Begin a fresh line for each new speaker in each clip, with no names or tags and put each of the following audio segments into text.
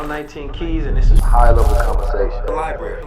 found 19 keys, and this is high level conversation. The library.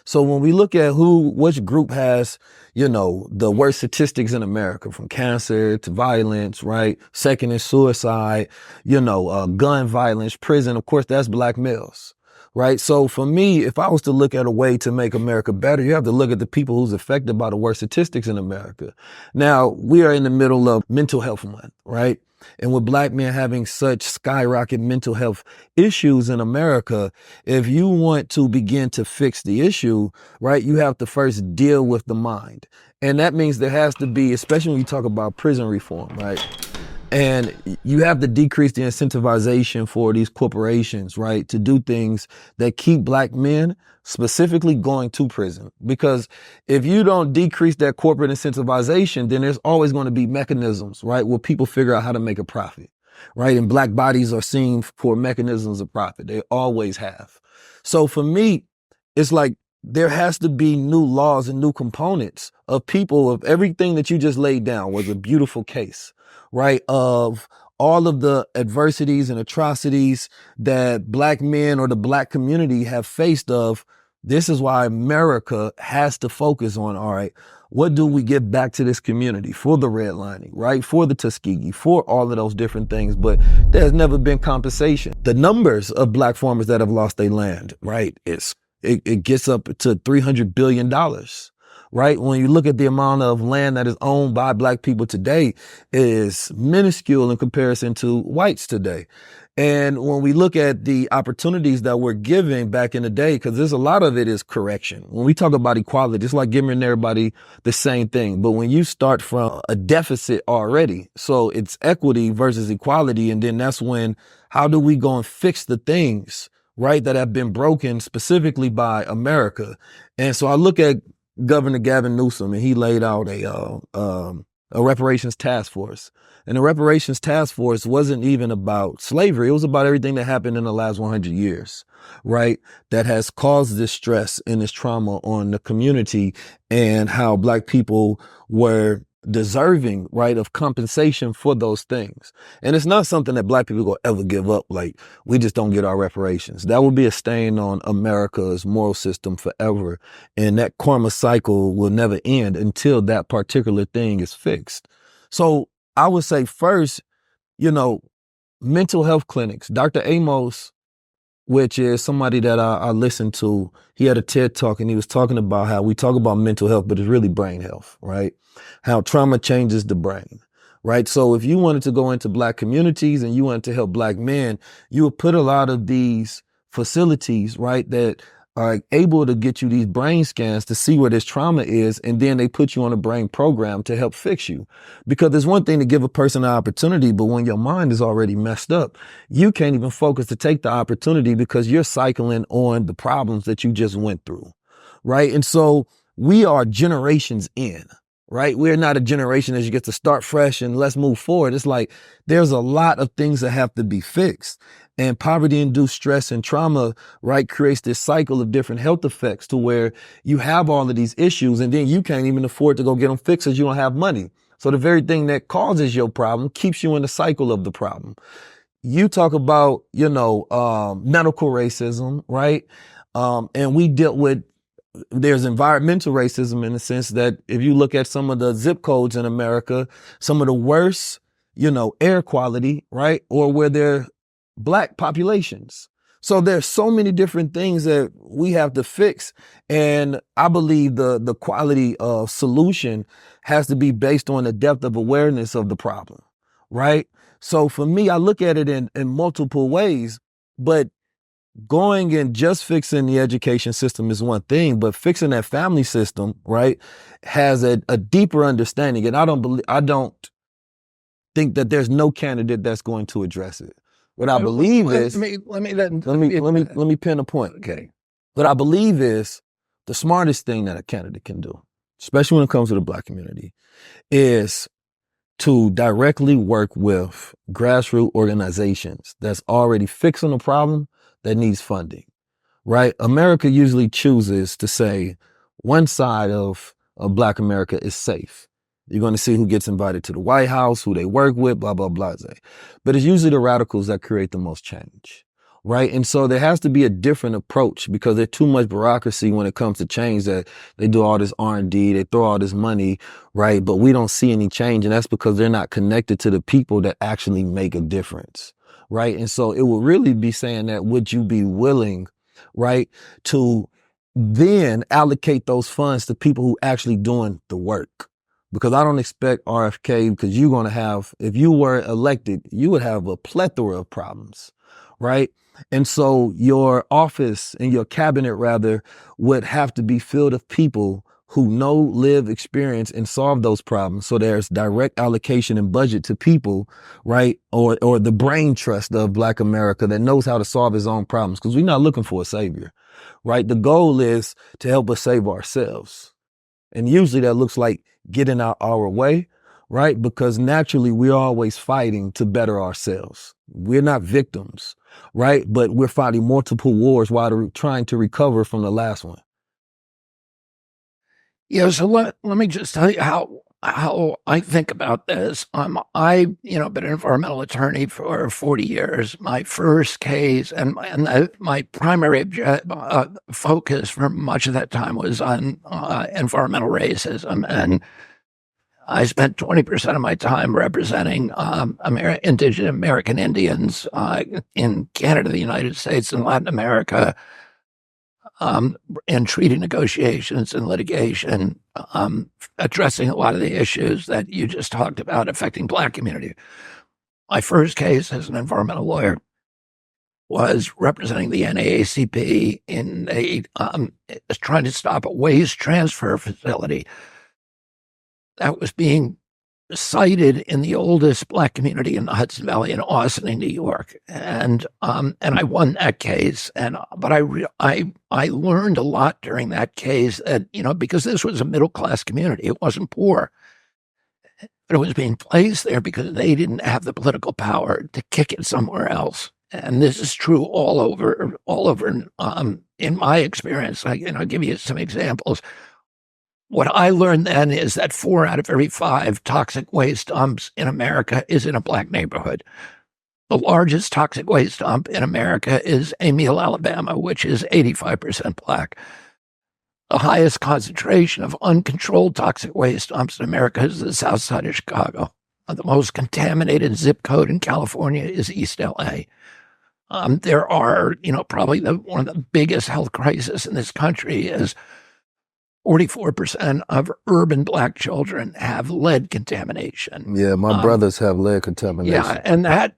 So when we look at which group has, the worst statistics in America, from cancer to violence, right? Second is suicide, gun violence, prison, of course, that's black males, right? So for me, if I was to look at a way to make America better, you have to look at the people who's affected by the worst statistics in America. Now, we are in the middle of Mental Health Month, right? And with black men having such skyrocket mental health issues in America, if you want to begin to fix the issue, right, you have to first deal with the mind. And that means there has to be, especially when you talk about prison reform, right? And you have to decrease the incentivization for these corporations, right, to do things that keep black men specifically going to prison. Because if you don't decrease that corporate incentivization, then there's always going to be mechanisms, right, where people figure out how to make a profit, right? And black bodies are seen for mechanisms of profit. They always have. So for me, it's like there has to be new laws and new components of people, of everything that you just laid down was a beautiful case, right, of all of the adversities and atrocities that black men or the black community have faced of. This is why America has to focus on, all right, what do we give back to this community for the redlining, right? For the Tuskegee, for all of those different things. But there's never been compensation. The numbers of black farmers that have lost their land, right, it gets up to $300 billion. Right? When you look at the amount of land that is owned by black people today, it is minuscule in comparison to whites today. And when we look at the opportunities that we're giving back in the day, because there's a lot of it is correction. When we talk about equality, it's like giving everybody the same thing. But when you start from a deficit already, so it's equity versus equality. And then that's when, how do we go and fix the things, right, that have been broken specifically by America? And so I look at Governor Gavin Newsom, and he laid out a reparations task force. And the reparations task force wasn't even about slavery. It was about everything that happened in the last 100 years, right? That has caused this stress and this trauma on the community, and how black people were deserving, right, of compensation for those things. And it's not something that black people will ever give up. Like, we just don't get our reparations. That would be a stain on America's moral system forever. And that karma cycle will never end until that particular thing is fixed. So I would say first, mental health clinics. Dr. Amos, which is somebody that I listened to, he had a TED Talk, and he was talking about how we talk about mental health, but it's really brain health, right? How trauma changes the brain, right? So if you wanted to go into black communities and you wanted to help black men, you would put a lot of these facilities, right, that are able to get you these brain scans to see where this trauma is, and then they put you on a brain program to help fix you. Because there's one thing to give a person an opportunity, but when your mind is already messed up, you can't even focus to take the opportunity because you're cycling on the problems that you just went through, right? And so we are generations in, right? We're not a generation that you get to start fresh and let's move forward. It's like there's a lot of things that have to be fixed. And poverty-induced stress and trauma, right, creates this cycle of different health effects to where you have all of these issues, and then you can't even afford to go get them fixed because you don't have money. So the very thing that causes your problem keeps you in the cycle of the problem. You talk about, medical racism, right? And we dealt with, there's environmental racism in the sense that if you look at some of the zip codes in America, some of the worst, air quality, right, or where they're black populations. So there's so many different things that we have to fix. And I believe the quality of solution has to be based on the depth of awareness of the problem, right? So for me, I look at it in multiple ways, but going and just fixing the education system is one thing, but fixing that family system, right, has a deeper understanding. And I don't think that there's no candidate that's going to address it. What I believe is, let me pin a point.
Okay.
What I believe is the smartest thing that a candidate can do, especially when it comes to the black community, is to directly work with grassroots organizations that's already fixing a problem that needs funding, right? America usually chooses to say one side of black America is safe. You're going to see who gets invited to the White House, who they work with, blah, blah, blah. But it's usually the radicals that create the most change. right? And so there has to be a different approach because there's too much bureaucracy when it comes to change that they do all this R&D, they throw all this money, right? But we don't see any change. And that's because they're not connected to the people that actually make a difference, right? And so it would really be saying that, would you be willing, right, to then allocate those funds to people who actually doing the work? Because I don't expect RFK, because you're going to have, if you were elected, you would have a plethora of problems, right? And so your office and your cabinet rather would have to be filled with people who know, live, experience, and solve those problems. So there's direct allocation and budget to people, right? Or the brain trust of Black America that knows how to solve his own problems. Because we're not looking for a savior, right? The goal is to help us save ourselves. And usually that looks like getting out our way, right? Because naturally we're always fighting to better ourselves. We're not victims, right? But we're fighting multiple wars while trying to recover from the last one.
Yeah, so let me just tell you how I think about this. I been an environmental attorney for 40 years. My first case and my primary focus for much of that time was on environmental racism, and I spent 20% of my time representing indigenous American Indians in Canada, the United States, and Latin America. In treaty negotiations and litigation, addressing a lot of the issues that you just talked about affecting Black community. My first case as an environmental lawyer was representing the NAACP in trying to stop a waste transfer facility that was being sited in the oldest Black community in the Hudson Valley in Austin, New York, and I won that case. But I learned a lot during that case that, because this was a middle class community, it wasn't poor, but it was being placed there because they didn't have the political power to kick it somewhere else. And this is true all over. In my experience, I'll give you some examples. What I learned then is that 4 out of every 5 toxic waste dumps in America is in a Black neighborhood. The largest toxic waste dump in America is Amyl, Alabama, which is 85% Black. The highest concentration of uncontrolled toxic waste dumps in America is the south side of Chicago. The most contaminated zip code in California is East LA. There are, probably one of the biggest health crises in this country is 44% of urban Black children have lead contamination.
Yeah, my brothers have lead contamination.
Yeah, and that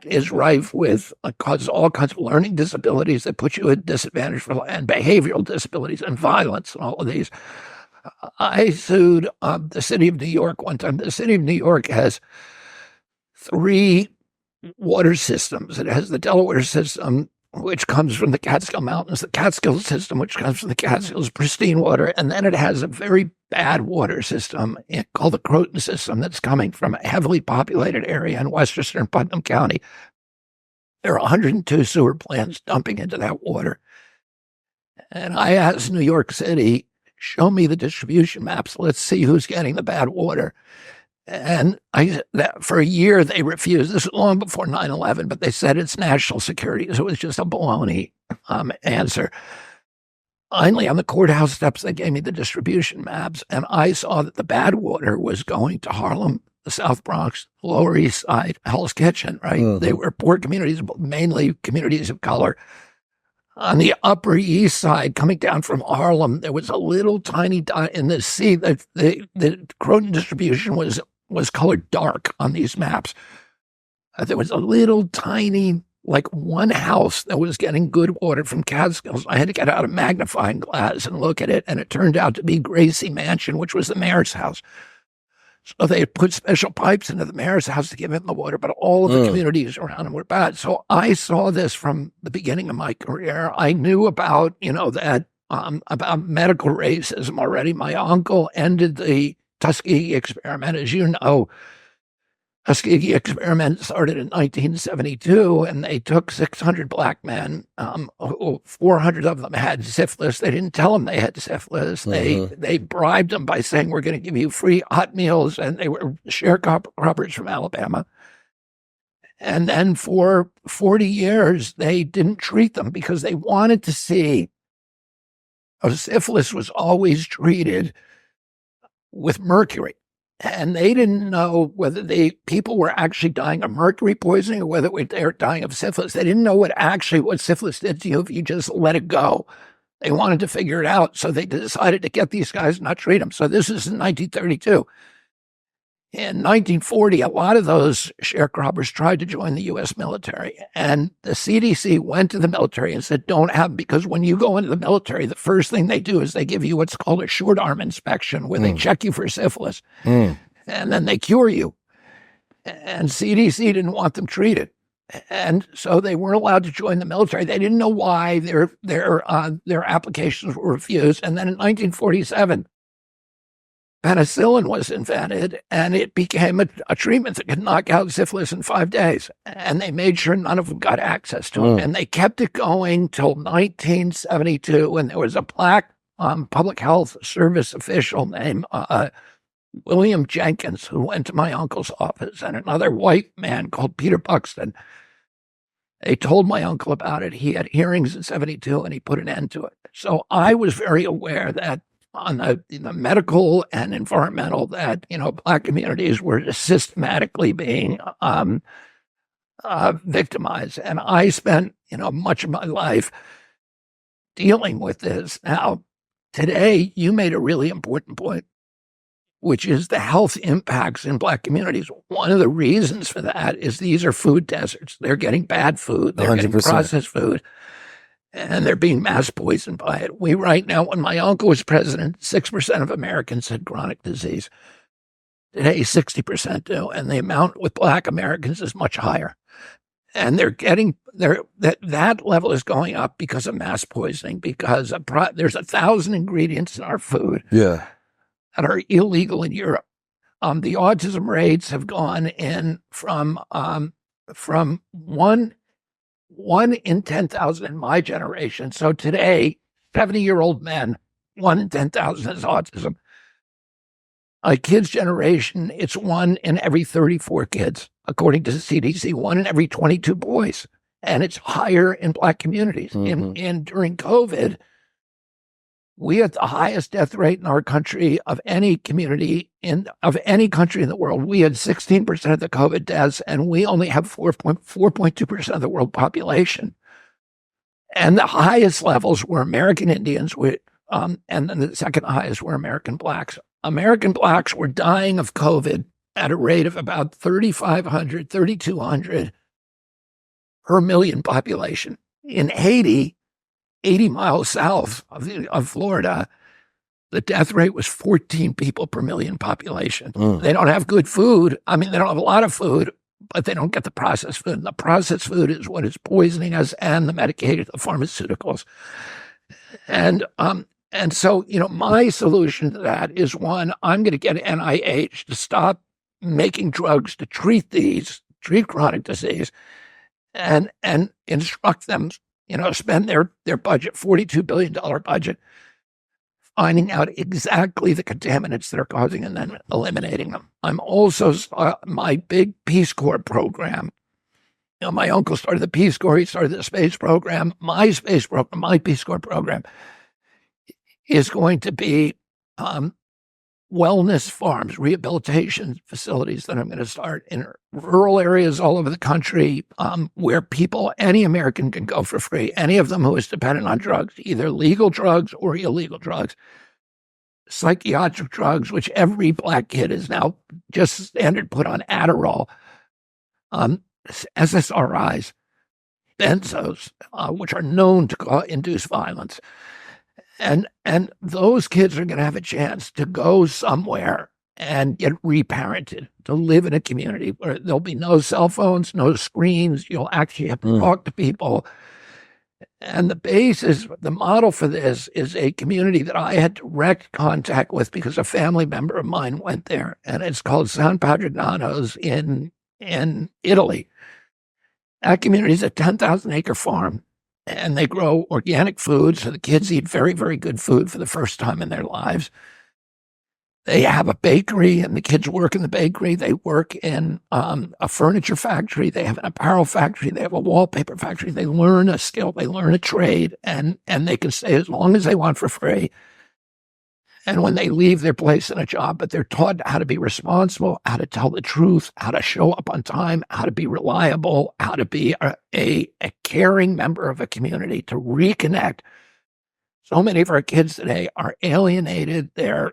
is rife with causes all kinds of learning disabilities that put you at disadvantage and behavioral disabilities and violence and all of these. I sued the city of New York one time. The city of New York has 3 water systems. It has the Delaware system, which comes from the Catskill Mountains, the Catskill system, which comes from the Catskills, pristine water, and then it has a very bad water system called the Croton system that's coming from a heavily populated area in Westchester and Putnam County. There are 102 sewer plants dumping into that water. And I asked New York City, show me the distribution maps. Let's see who's getting the bad water. And for a year, they refused. This was long before 9/11, but they said it's national security. So it was just a baloney answer. Finally, on the courthouse steps, they gave me the distribution maps, and I saw that the bad water was going to Harlem, the South Bronx, Lower East Side, Hell's Kitchen, right? Mm-hmm. They were poor communities, mainly communities of color. On the Upper East Side, coming down from Harlem, there was a little tiny dot in the sea. The Croton distribution was colored dark on these maps. There was a little tiny, like one house that was getting good water from Catskills. I had to get out a magnifying glass and look at it, and it turned out to be Gracie Mansion, which was the mayor's house. So they had put special pipes into the mayor's house to give him the water, but all of the communities around him were bad. So I saw this from the beginning of my career. I knew about, that about medical racism already. My uncle ended the Tuskegee experiment. As you know, Tuskegee experiment started in 1972, and they took 600 Black men. 400 of them had syphilis. They didn't tell them they had syphilis. They bribed them by saying, we're going to give you free hot meals, and they were sharecroppers from Alabama. And then for 40 years, they didn't treat them because they wanted to see. Syphilis was always treated with mercury. And they didn't know whether people were actually dying of mercury poisoning or whether they were dying of syphilis. They didn't know what syphilis did to you if you just let it go. They wanted to figure it out, so they decided to get these guys and not treat them. So this is in 1932. In 1940, a lot of those sharecroppers tried to join the U.S. military, and the CDC went to the military and said, don't have them, because when you go into the military, the first thing they do is they give you what's called a short arm inspection, where they check you for syphilis, and then they cure you. And CDC didn't want them treated. And so they weren't allowed to join the military. They didn't know why their applications were refused. And then in 1947, penicillin was invented, and it became a treatment that could knock out syphilis in 5 days. And they made sure none of them got access to it. And they kept it going till 1972, when there was a black public health service official named William Jenkins, who went to my uncle's office, and another white man called Peter Buxton. They told my uncle about it. He had hearings in 72, and he put an end to it. So I was very aware that on the medical and environmental, that, Black communities were systematically being victimized. And I spent, much of my life dealing with this. Now, today, you made a really important point, which is the health impacts in Black communities. One of the reasons for that is these are food deserts. They're getting bad food. They're 100%. Getting processed food. And they're being mass poisoned by it. Right now, when my uncle was president, 6% of Americans had chronic disease. Today, 60% do. And the amount with Black Americans is much higher. And that level is going up because of mass poisoning, because there's 1,000 ingredients in our food that are illegal in Europe. The autism rates have gone in from one in 10,000 in my generation. So today, 70-year-old men, 1 in 10,000 has autism. My kids' generation, it's 1 in every 34 kids, according to the CDC, 1 in every 22 boys. And it's higher in Black communities. Mm-hmm. During COVID, we had the highest death rate in our country of any community of any country in the world. We had 16% of the COVID deaths, and we only have 4.2% of the world population. And the highest levels were American Indians, and then the second highest were American Blacks. American Blacks were dying of COVID at a rate of about 3,500, 3,200 per million population. In Haiti, 80 miles south of Florida, the death rate was 14 people per million population. They don't have good food. I mean, they don't have a lot of food, but they don't get the processed food. And the processed food is what is poisoning us, and the medicated, the pharmaceuticals. And so, my solution to that is, one, I'm going to get NIH to stop making drugs to treat chronic disease, and instruct them, spend their budget, $42 billion budget, finding out exactly the contaminants that are causing and then eliminating them. I'm also, my big Peace Corps program. My uncle started the Peace Corps. He started the space program. My Peace Corps program is going to be wellness farms, rehabilitation facilities that I'm going to start in rural areas all over the country, where any American can go for free, any of them who is dependent on drugs, either legal drugs or illegal drugs, psychiatric drugs, which every Black kid is now just standard put on Adderall, SSRIs, benzos, which are known to induce violence. And those kids are going to have a chance to go somewhere and get reparented, to live in a community where there'll be no cell phones, no screens. You'll actually have to talk to people. And the model for this is a community that I had direct contact with because a family member of mine went there, and it's called San Padrigano's in Italy. That community is a 10,000-acre farm. And they grow organic food, so the kids eat very, very good food for the first time in their lives. They have a bakery, and the kids work in the bakery. They work in a furniture factory. They have an apparel factory. They have a wallpaper factory. They learn a skill. They learn a trade, and they can stay as long as they want for free. And when they leave, they're placed in a job, but they're taught how to be responsible, how to tell the truth, how to show up on time, how to be reliable, how to be a caring member of a community, to reconnect. So many of our kids today are alienated. They're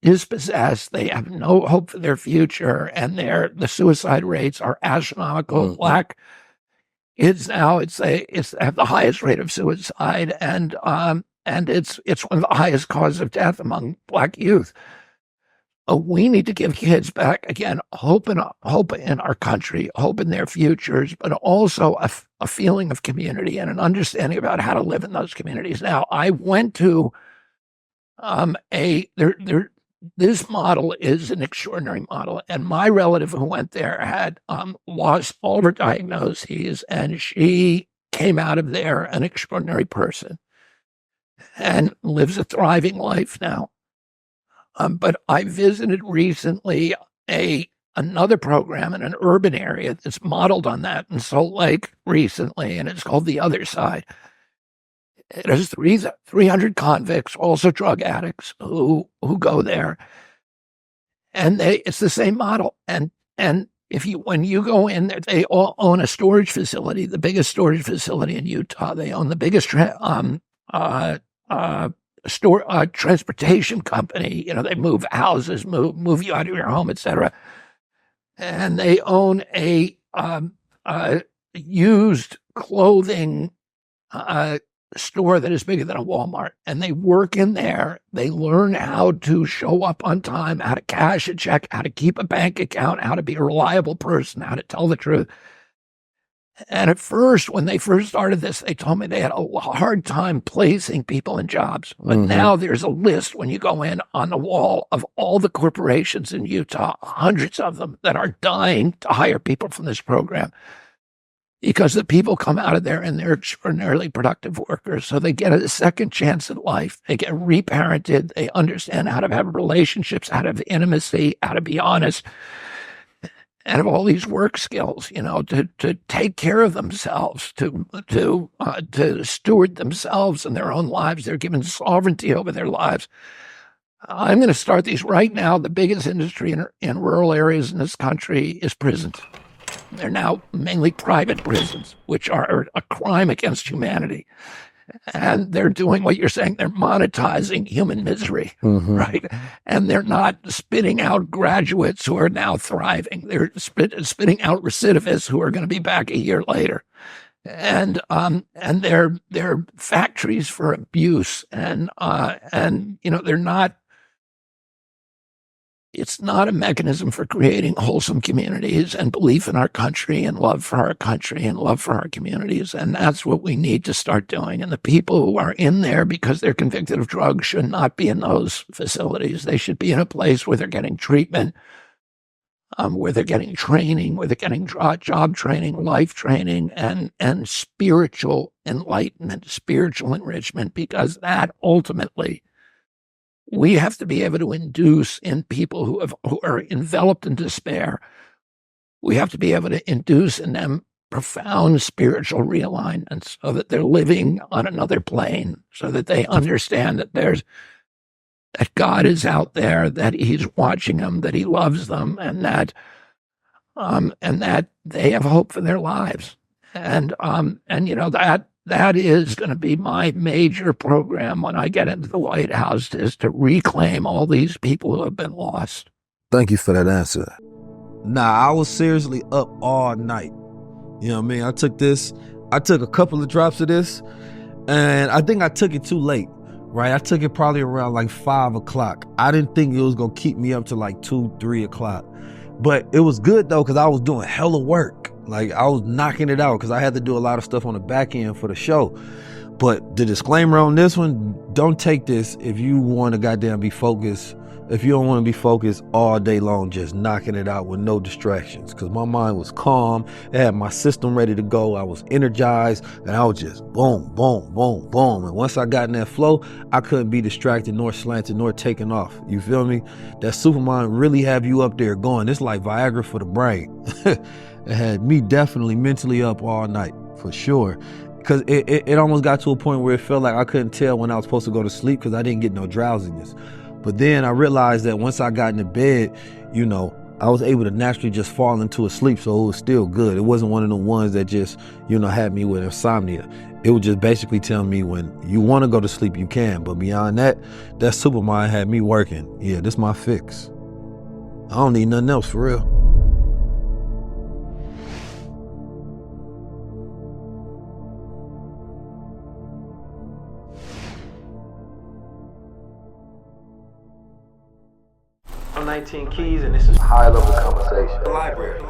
dispossessed. They have no hope for their future, and the suicide rates are astronomical.
Mm-hmm.
Black kids now, they have the highest rate of suicide, and it's one of the highest causes of death among Black youth. We need to give kids back, again, hope in our country, hope in their futures, but also a feeling of community and an understanding about how to live in those communities. Now, I went to this model is an extraordinary model, and my relative who went there had lost all of her diagnoses, and she came out of there an extraordinary person and lives a thriving life now. But I visited recently another program in an urban area that's modeled on that in Salt Lake recently, and it's called The Other Side. It has 300 convicts, also drug addicts, who go there, and it's the same model. And when you go in there, they all own a storage facility, the biggest storage facility in Utah. They own the biggest transportation company. They move houses, move you out of your home, etc. And they own a used clothing store that is bigger than a Walmart. And they work in there. They learn how to show up on time, how to cash a check, how to keep a bank account, how to be a reliable person, how to tell the truth. And at first, when they first started this, they told me they had a hard time placing people in jobs. But now there's a list when you go in on the wall of all the corporations in Utah, hundreds of them, that are dying to hire people from this program, because the people come out of there and they're extraordinarily productive workers. So they get a second chance at life. They get reparented. They understand how to have relationships, how to have intimacy, how to be honest, and have all these work skills, to take care of themselves, to steward themselves and their own lives. They're given sovereignty over their lives. I'm going to start these right now. The biggest industry in rural areas in this country is prisons. They're now mainly private prisons, which are a crime against humanity. And they're doing what you're saying. They're monetizing human misery, right? And they're not spitting out graduates who are now thriving. They're spitting out recidivists who are going to be back a year later. And they're factories for abuse. And they're not. It's not a mechanism for creating wholesome communities and belief in our country and love for our country and love for our communities. And that's what we need to start doing. And the people who are in there because they're convicted of drugs should not be in those facilities. They should be in a place where they're getting treatment, where they're getting training, where they're getting job training, life training, and spiritual enlightenment, spiritual enrichment, because that ultimately we have to be able to induce in people who are enveloped in despair. We have to be able to induce in them profound spiritual realignment, so that they're living on another plane, so that they understand that that God is out there, that He's watching them, that He loves them, and that they have hope for their lives. And that is going to be my major program when I get into the White House, is to reclaim all these people who have been lost.
Thank you for that answer. Nah, I was seriously up all night. You know what I mean? I took a couple of drops of this, and I think I took it too late, right? I took it probably around like 5 o'clock. I didn't think it was going to keep me up to like 2, 3 o'clock. But it was good though, because I was doing hella work. Like, I was knocking it out because I had to do a lot of stuff on the back end for the show. But the disclaimer on this one, don't take this if you want to goddamn be focused if you don't want to be focused all day long, just knocking it out with no distractions. Because my mind was calm. I had my system ready to go. I was energized, and I was just boom, boom, boom, boom. And once I got in that flow, I couldn't be distracted, nor slanted, nor taken off. You feel me? That supermind really have you up there going. It's like Viagra for the brain. It had me definitely mentally up all night, for sure. Because it almost got to a point where it felt like I couldn't tell when I was supposed to go to sleep because I didn't get no drowsiness. But then I realized that once I got into bed, you know, I was able to naturally just fall into a sleep, so it was still good. It wasn't one of the ones that just, you know, had me with insomnia. It would just basically tell me when you want to go to sleep, you can. But beyond that, that supermind had me working. Yeah, this my fix. I don't need nothing else, for real.
I'm 19 Keys, and this is high level conversation. The library.